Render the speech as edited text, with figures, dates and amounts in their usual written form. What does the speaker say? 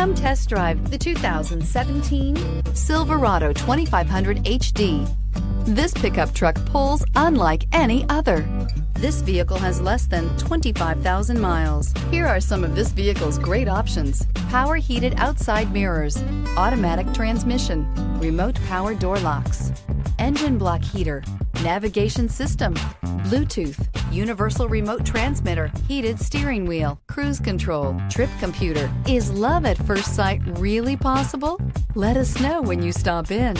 Come test drive the 2017 Silverado 2500 HD. This pickup truck pulls unlike any other. This vehicle has less than 25,000 miles. Here are some of this vehicle's great options: power heated outside mirrors, automatic transmission, remote power door locks, engine block heater, navigation system, Bluetooth, universal remote transmitter, heated steering wheel, cruise control, trip computer. Is love at first sight really possible? Let us know when you stop in.